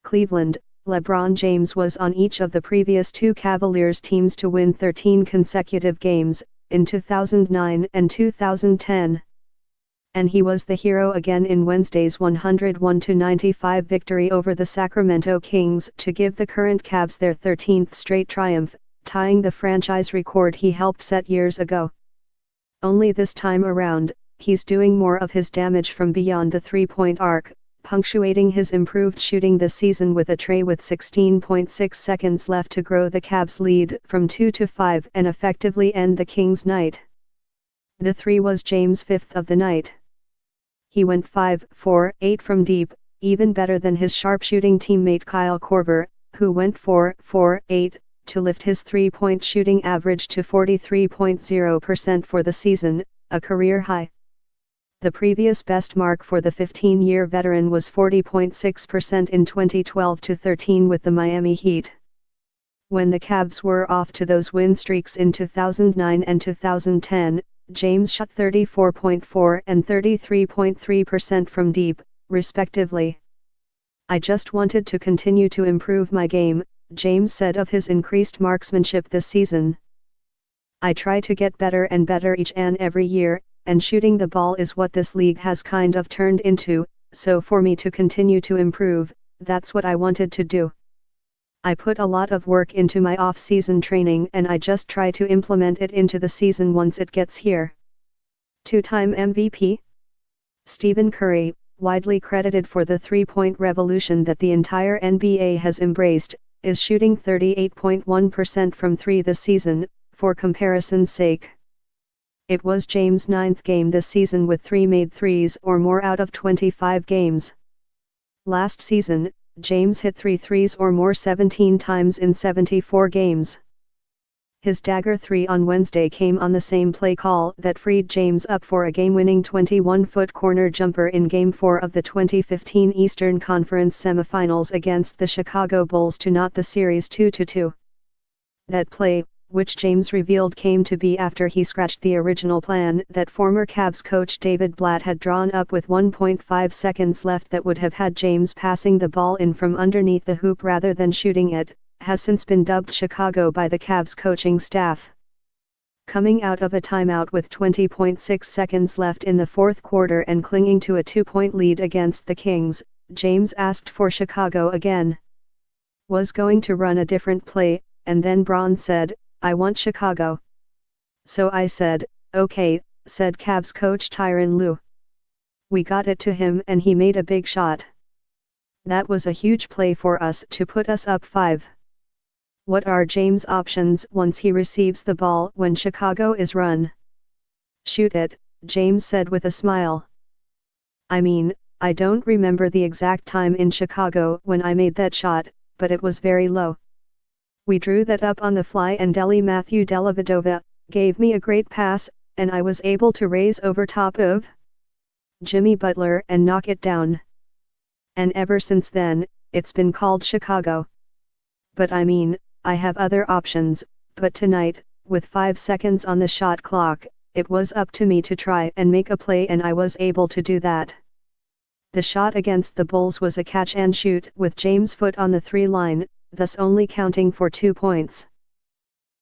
Cleveland, LeBron James was on each of the previous two Cavaliers teams to win 13 consecutive games, in 2009 and 2010. And he was the hero again in Wednesday's 101-95 victory over the Sacramento Kings to give the current Cavs their 13th straight triumph, tying the franchise record he helped set years ago. Only this time around, he's doing more of his damage from beyond the three-point arc, punctuating his improved shooting this season with a tray with 16.6 seconds left to grow the Cavs' lead from 2-5 and effectively end the Kings' night. The three was James' fifth of the night. He went 5-4-8 from deep, even better than his sharpshooting teammate Kyle Korver, who went 4-4-8, to lift his three-point shooting average to 43.0% for the season, a career high. The previous best mark for the 15-year veteran was 40.6% in 2012-13 with the Miami Heat. When the Cavs were off to those win streaks in 2009 and 2010, James shot 34.4% and 33.3% from deep, respectively. "I just wanted to continue to improve my game," James said of his increased marksmanship this season. "I try to get better and better each and every year, and shooting the ball is what this league has kind of turned into, so for me to continue to improve, that's what I wanted to do. I put a lot of work into my off-season training and I just try to implement it into the season once it gets here." Two-time MVP Stephen Curry, widely credited for the three-point revolution that the entire NBA has embraced, is shooting 38.1% from three this season, for comparison's sake. It was James' ninth game this season with 3 made threes or more out of 25 games. Last season, James hit 3 threes or more 17 times in 74 games. His dagger 3 on Wednesday came on the same play call that freed James up for a game-winning 21-foot corner jumper in Game 4 of the 2015 Eastern Conference semifinals against the Chicago Bulls to knot the series 2-2. That play, which James revealed came to be after he scratched the original plan that former Cavs coach David Blatt had drawn up with 1.5 seconds left that would have had James passing the ball in from underneath the hoop rather than shooting it, has since been dubbed Chicago by the Cavs coaching staff. Coming out of a timeout with 20.6 seconds left in the fourth quarter and clinging to a 2-point lead against the Kings, James asked for Chicago again. Was going to run a different play, and then Braun said, "I want Chicago." "So I said, okay," said Cavs coach Tyronn Lue. "We got it to him and he made a big shot. That was a huge play for us to put us up 5. What are James' options once he receives the ball when Chicago is run?" "Shoot it," James said with a smile. "I mean, I don't remember the exact time in Chicago when I made that shot, but it was very low. We drew that up on the fly and Matthew Dellavedova gave me a great pass, and I was able to raise over top of Jimmy Butler and knock it down. And ever since then, it's been called Chicago. But I mean, I have other options, but tonight, with 5 seconds on the shot clock, it was up to me to try and make a play and I was able to do that." The shot against the Bulls was a catch and shoot with James' foot on the 3 line, thus only counting for 2 points.